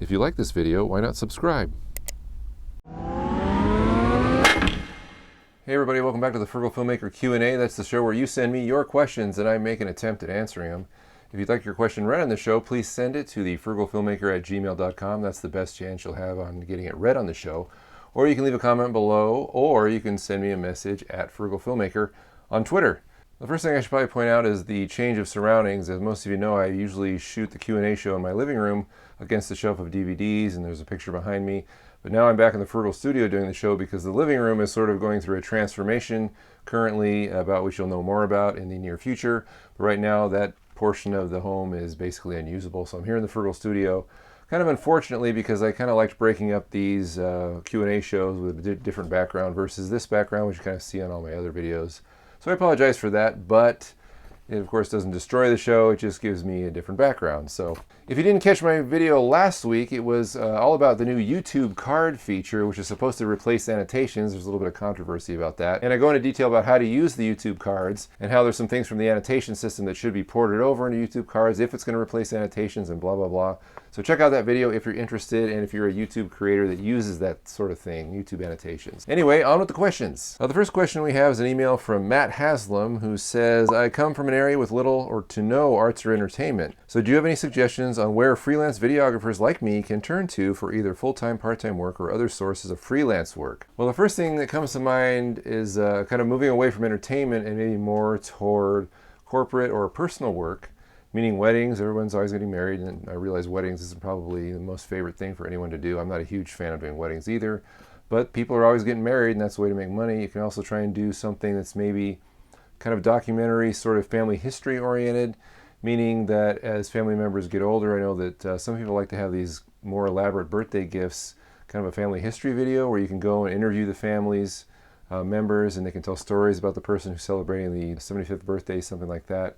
If you like this video, why not subscribe? Hey everybody, welcome back to the Frugal Filmmaker Q&A. That's the show where you send me your questions and I make an attempt at answering them. If you'd like your question read on the show, please send it to the frugalfilmmaker@gmail.com. That's the best chance you'll have on getting it read on the show. Or you can leave a comment below, or you can send me a message at Frugal Filmmaker on Twitter. The first thing I should probably point out is the change of surroundings. As most of you know, I usually shoot the Q&A show in my living room against a shelf of DVDs, and there's a picture behind me. But now I'm back in the Frugal studio doing the show because the living room is sort of going through a transformation currently, about which you'll know more about in the near future. But right now, that portion of the home is basically unusable. So I'm here in the Frugal studio, kind of unfortunately, because I kind of liked breaking up these Q&A shows with a different background versus this background, which you kind of see on all my other videos. So I apologize for that, but it of course doesn't destroy the show, it just gives me a different background. So if you didn't catch my video last week, it was all about the new YouTube card feature, which is supposed to replace annotations. There's a little bit of controversy about that. And I go into detail about how to use the YouTube cards and how there's some things from the annotation system that should be ported over into YouTube cards if it's going to replace annotations and blah, blah, blah. So check out that video if you're interested and if you're a YouTube creator that uses that sort of thing, YouTube annotations. Anyway, on with the questions. The first question we have is an email from Matt Haslam, who says, I come from an area with little or to no arts or entertainment. So do you have any suggestions on where freelance videographers like me can turn to for either full-time, part-time work or other sources of freelance work? Well, the first thing that comes to mind is kind of moving away from entertainment and maybe more toward corporate or personal work, meaning weddings. Everyone's always getting married, and I realize weddings isn't probably the most favorite thing for anyone to do. I'm not a huge fan of doing weddings either, but people are always getting married, and that's the way to make money. You can also try and do something that's maybe kind of documentary, sort of family history oriented, meaning that as family members get older, I know that some people like to have these more elaborate birthday gifts, kind of a family history video where you can go and interview the family's members, and they can tell stories about the person who's celebrating the 75th birthday, something like that.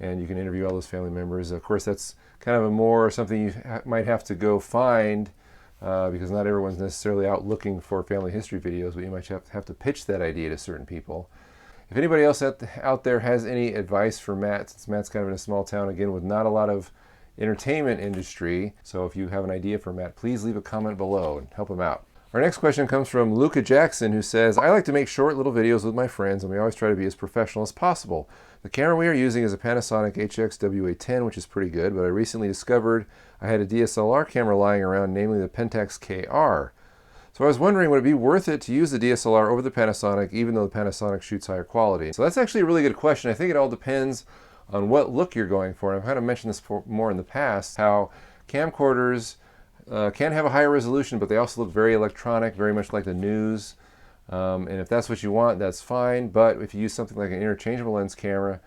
And you can interview all those family members. Of course, that's kind of a more something you might have to go find because not everyone's necessarily out looking for family history videos, but you might have to pitch that idea to certain people. If anybody else out there has any advice for Matt, since Matt's kind of in a small town, again, with not a lot of entertainment industry, so if you have an idea for Matt, please leave a comment below and help him out. Our next question comes from Luca Jackson, who says, I like to make short little videos with my friends, and we always try to be as professional as possible. The camera we are using is a Panasonic HX-WA10, which is pretty good, but I recently discovered I had a DSLR camera lying around, namely the Pentax KR. So I was wondering, would it be worth it to use the DSLR over the Panasonic, even though the Panasonic shoots higher quality? So that's actually a really good question. I think it all depends on what look you're going for. And I've kind of mentioned this more in the past, how camcorders can have a higher resolution, but they also look very electronic, very much like the news. And if that's what you want, that's fine. But if you use something like an interchangeable lens camera,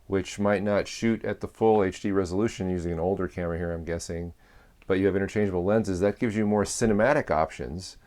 which might not shoot at the full HD resolution, using an older camera here, I'm guessing, but you have interchangeable lenses, that gives you more cinematic options.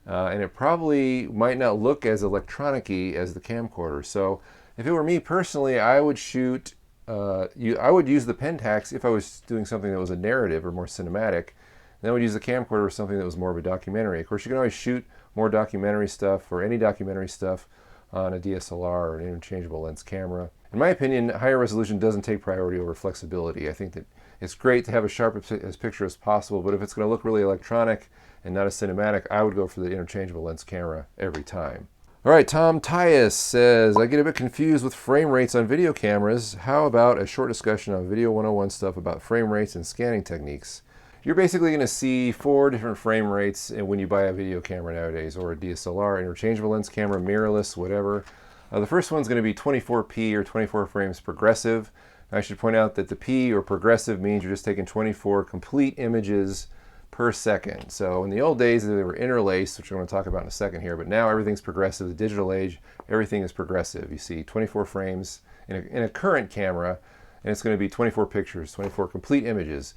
And it probably might not look as electronic-y as the camcorder. So if it were me personally, I would shoot, I would use the Pentax if I was doing something that was a narrative or more cinematic. Then I would use the camcorder for something that was more of a documentary. Of course, you can always shoot more documentary stuff or any documentary stuff on a DSLR or an interchangeable lens camera. In my opinion, higher resolution doesn't take priority over flexibility. I think that it's great to have as sharp a picture as possible, but if it's going to look really electronic and not as cinematic, I would go for the interchangeable lens camera every time. All right, Tom Tyus says, I get a bit confused with frame rates on video cameras. How about a short discussion on Video 101 stuff about frame rates and scanning techniques? You're basically going to see 4 different frame rates when you buy a video camera nowadays, or a DSLR, interchangeable lens camera, mirrorless, whatever. The first one's going to be 24p or 24 frames progressive. I should point out that the P or progressive means you're just taking 24 complete images per second. So in the old days, they were interlaced, which I'm going to talk about in a second here, but now everything's progressive. The digital age, everything is progressive. You see 24 frames in a current camera, and it's going to be 24 pictures, 24 complete images.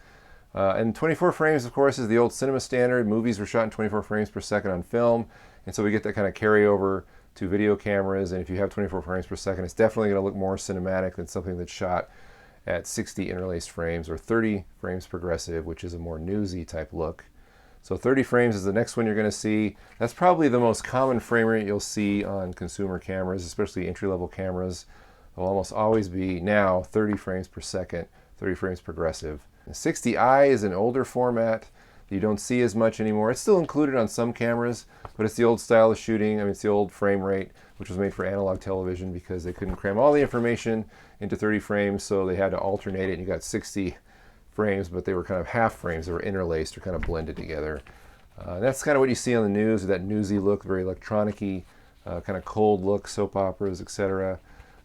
And 24 frames, of course, is the old cinema standard. Movies were shot in 24 frames per second on film, and so we get that kind of carryover to video cameras. And if you have 24 frames per second, it's definitely going to look more cinematic than something that's shot at 60 interlaced frames or 30 frames progressive, which is a more newsy type look. So 30 frames is the next one you're going to see. That's probably the most common frame rate you'll see on consumer cameras, especially entry-level cameras. They'll almost always be now 30 frames per second, 30 frames progressive. The 60i is an older format. that you don't see as much anymore. It's still included on some cameras, but it's the old style of shooting. I mean, it's the old frame rate, which was made for analog television because they couldn't cram all the information into 30 frames, so they had to alternate it, and you got 60 frames, but they were kind of half frames. They were interlaced or kind of blended together. That's kind of what you see on the news, that newsy look, very electronic-y, kind of cold look, soap operas, etc.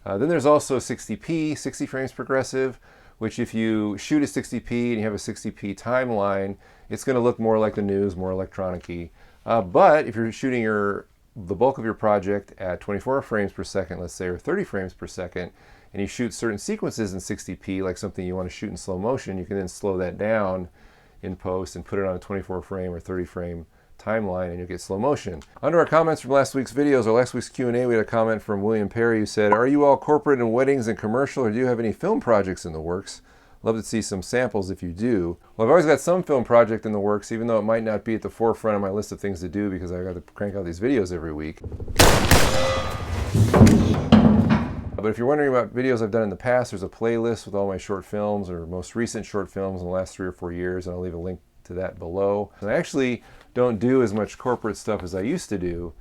Then there's also 60p, 60 frames progressive, which if you shoot at 60p and you have a 60p timeline, it's going to look more like the news, more electronic-y. But if you're shooting the bulk of your project at 24 frames per second, let's say, or 30 frames per second, and you shoot certain sequences in 60p, like something you want to shoot in slow motion, you can then slow that down in post and put it on a 24 frame or 30 frame timeline, and you'll get slow motion. Under our comments from last week's videos, or last week's Q&A, we had a comment from William Perry who said, "Are you all corporate and weddings and commercial, or do you have any film projects in the works? Love to see some samples if you do." Well, I've always got some film project in the works, even though it might not be at the forefront of my list of things to do because I've got to crank out these videos every week. But if you're wondering about videos I've done in the past, there's a playlist with all my short films or most recent short films in the last 3 or 4 years, and I'll leave a link to that below. And I actually don't do as much corporate stuff as I used to do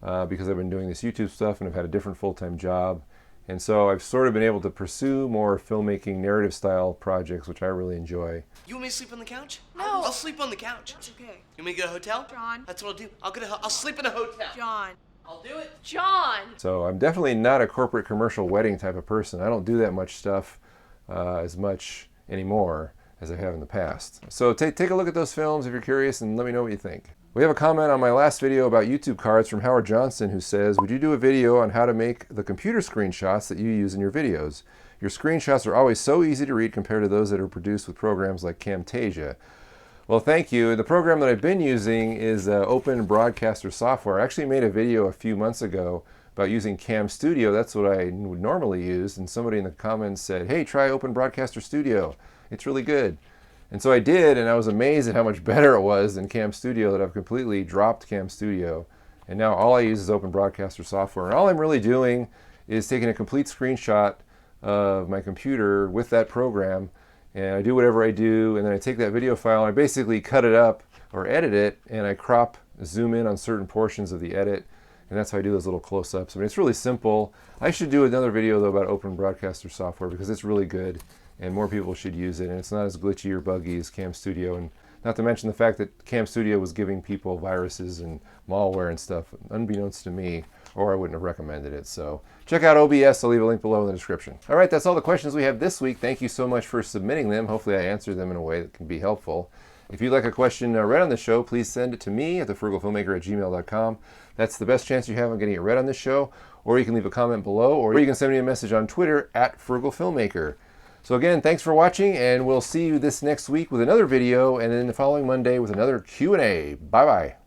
because I've been doing this YouTube stuff and I've had a different full-time job. And so I've sort of been able to pursue more filmmaking narrative style projects, which I really enjoy. You want me to sleep on the couch? No. I'll sleep on the couch. That's okay. You want me to get a hotel? John. That's what I'll do. I'll sleep in a hotel. John. I'll do it. John! So I'm definitely not a corporate commercial wedding type of person. I don't do that much stuff as much anymore as I have in the past. So take a look at those films if you're curious and let me know what you think. We have a comment on my last video about YouTube cards from Howard Johnson who says, "Would you do a video on how to make the computer screenshots that you use in your videos? Your screenshots are always so easy to read compared to those that are produced with programs like Camtasia." Well, thank you. The program that I've been using is Open Broadcaster software. I actually made a video a few months ago about using Cam Studio. That's what I would normally use, and somebody in the comments said, "Hey, try Open Broadcaster Studio. It's really good." And so I did, and I was amazed at how much better it was than Cam Studio, that I've completely dropped Cam Studio. And now all I use is Open Broadcaster software. And all I'm really doing is taking a complete screenshot of my computer with that program, and I do whatever I do, and then I take that video file and I basically cut it up or edit it, and I crop, zoom in on certain portions of the edit, and that's how I do those little close-ups. I mean, it's really simple. I should do another video though about Open Broadcaster software because it's really good and more people should use it, and it's not as glitchy or buggy as Cam Studio, and not to mention the fact that Cam Studio was giving people viruses and malware and stuff unbeknownst to me, or I wouldn't have recommended it. So check out OBS. I'll leave a link below in the description. All right, that's all the questions we have this week. Thank you so much for submitting them. Hopefully I answered them in a way that can be helpful. If you'd like a question read on the show, please send it to me at thefrugalfilmmaker@gmail.com. That's the best chance you have of getting it read on this show, or you can leave a comment below, or you can send me a message on Twitter at @frugalfilmmaker. So again, thanks for watching, and we'll see you this next week with another video, and then the following Monday with another Q&A. Bye-bye.